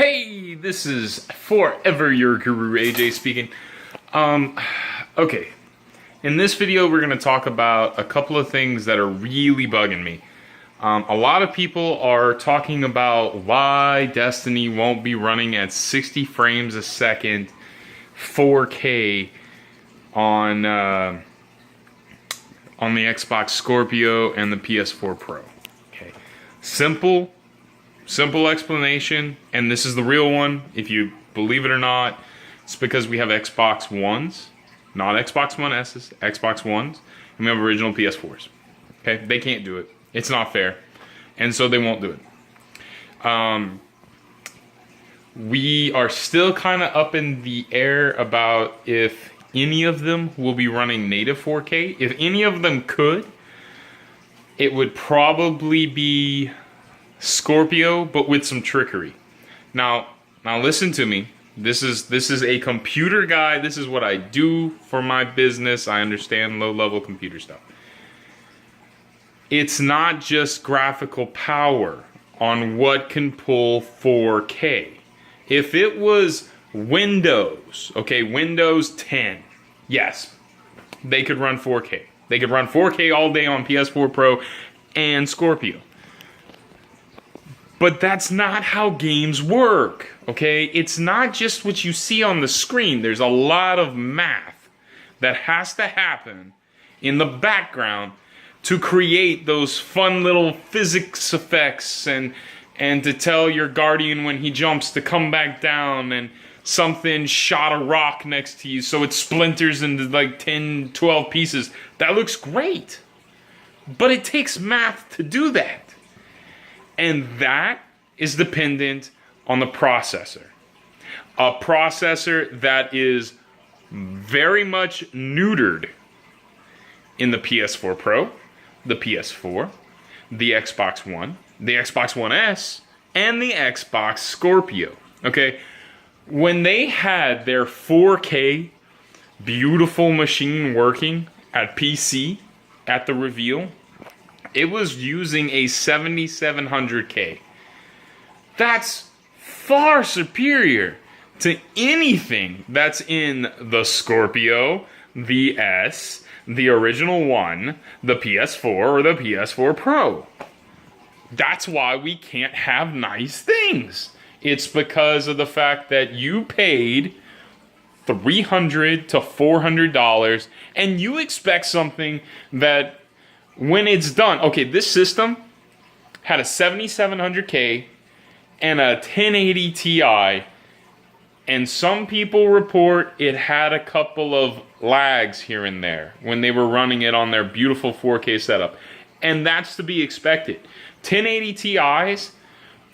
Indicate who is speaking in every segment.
Speaker 1: Hey, this is Forever Your Guru AJ speaking. Okay. In this video, we're going to talk about a couple of things that are really bugging me. A lot of people are talking about why Destiny won't be running at 60 frames a second, 4K on the Xbox Scorpio and the PS4 Pro. Okay, simple explanation, and this is the real one. If you believe it or not, it's because we have Xbox Ones, not Xbox One S's, Xbox Ones, and we have original PS4s. Okay, they can't do it. It's not fair, and so they won't do it. We are still kind of up in the air about if any of them will be running native 4K. If any of them could, it would probably be Scorpio, but with some trickery. Now listen to me. This is a computer guy. This is what I do for my business. I understand low-level computer stuff. It's not just graphical power on what can pull 4K. If it was Windows, okay, Windows 10, yes, they could run 4K. They could run 4K all day on PS4 Pro and Scorpio. But that's not how games work, okay? It's not just what you see on the screen. There's a lot of math that has to happen in the background to create those fun little physics effects and to tell your guardian when he jumps to come back down, and something shot a rock next to you so it splinters into like 10, 12 pieces. That looks great. But it takes math to do that. And that is dependent on the processor. A processor that is very much neutered in the PS4 Pro, the PS4, the Xbox One, the Xbox One S, and the Xbox Scorpio. Okay? When they had their 4K beautiful machine working at PC at the reveal, it was using a 7700K. That's far superior to anything that's in the Scorpio, the S, the original one, the PS4, or the PS4 Pro. That's why we can't have nice things. It's because of the fact that you paid $300 to $400 and you expect something that when it's done, okay, this system had a 7700K and a 1080 Ti, and some people report it had a couple of lags here and there when they were running it on their beautiful 4K setup. And that's to be expected. 1080 Ti's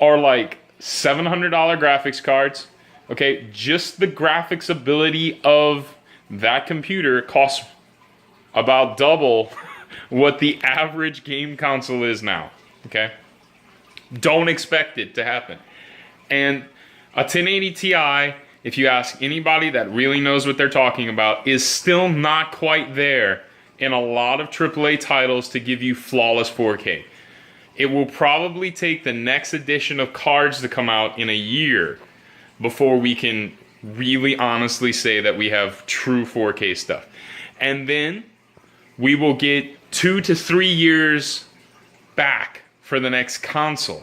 Speaker 1: are like $700 graphics cards. Okay, just the graphics ability of that computer costs about double what the average game console is now. Okay, don't expect it to happen. And a 1080 Ti, if you ask anybody that really knows what they're talking about, is still not quite there in a lot of AAA titles to give you flawless 4K. It will probably take the next edition of cards to come out in a year before we can really honestly say that we have true 4K stuff. And then we will get 2 to 3 years back for the next console.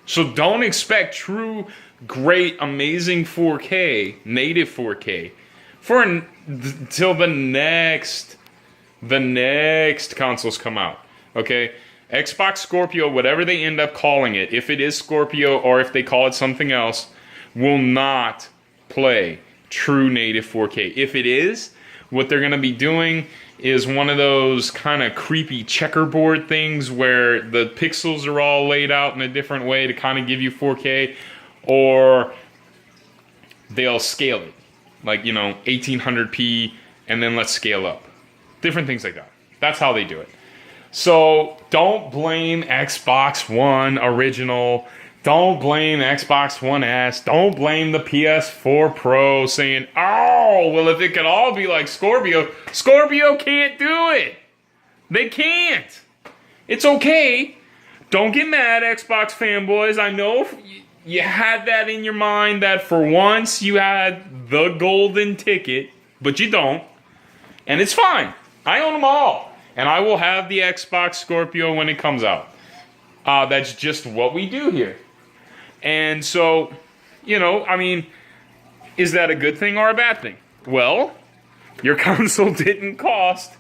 Speaker 1: So don't expect true, great, amazing 4K, native 4K, until the next consoles come out. Okay? Xbox Scorpio, whatever they end up calling it, if it is Scorpio or if they call it something else, will not play true native 4K. If it is, what they're going to be doing is one of those kind of creepy checkerboard things where the pixels are all laid out in a different way to kind of give you 4K, or they'll scale it, like, 1800p, and then let's scale up. Different things like that. That's how they do it. So don't blame Xbox One original. Don't blame Xbox One S. Don't blame the PS4 Pro saying, oh, well, if it could all be like Scorpio, Scorpio can't do it. They can't. It's okay. Don't get mad, Xbox fanboys. I know you had that in your mind that for once you had the golden ticket, but you don't. And it's fine. I own them all. And I will have the Xbox Scorpio when it comes out. That's just what we do here. And so, I mean, is that a good thing or a bad thing? Well, your console didn't cost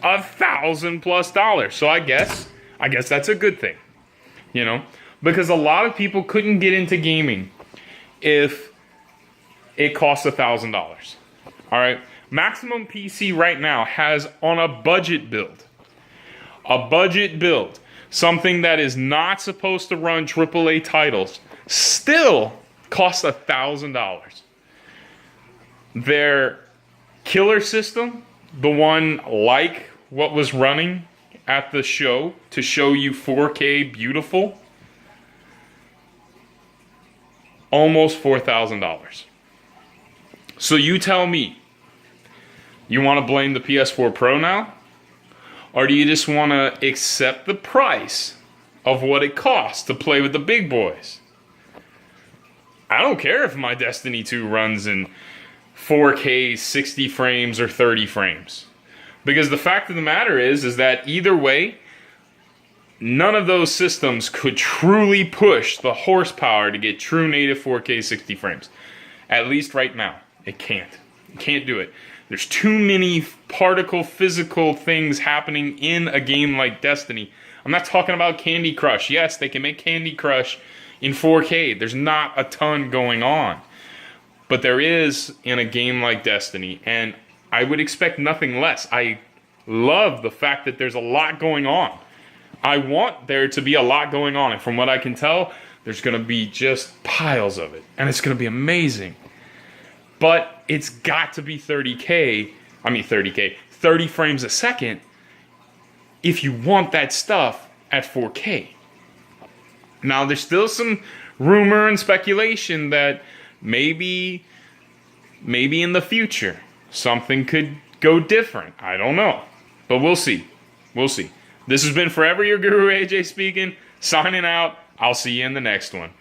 Speaker 1: $1,000+ So I guess that's a good thing. Because a lot of people couldn't get into gaming if it costs $1,000. All right. Maximum PC right now has on a budget build, something that is not supposed to run AAA titles, still costs $1,000. Their killer system, the one like what was running at the show to show you 4K beautiful, almost $4,000. So you tell me, you want to blame the PS4 Pro now? Or do you just want to accept the price of what it costs to play with the big boys? I don't care if my Destiny 2 runs in 4K 60 frames or 30 frames. Because the fact of the matter is that either way, none of those systems could truly push the horsepower to get true native 4K 60 frames. At least right now. It can't. It can't do it. There's too many particle physical things happening in a game like Destiny. I'm not talking about Candy Crush. Yes, they can make Candy Crush in 4K. There's not a ton going on. But there is in a game like Destiny. And I would expect nothing less. I love the fact that there's a lot going on. I want there to be a lot going on. And from what I can tell, there's going to be just piles of it. And it's going to be amazing. But it's got to be 30 frames a second if you want that stuff at 4K. Now, there's still some rumor and speculation that maybe in the future something could go different. I don't know. But we'll see. We'll see. This has been Forever Your Guru, AJ speaking. Signing out. I'll see you in the next one.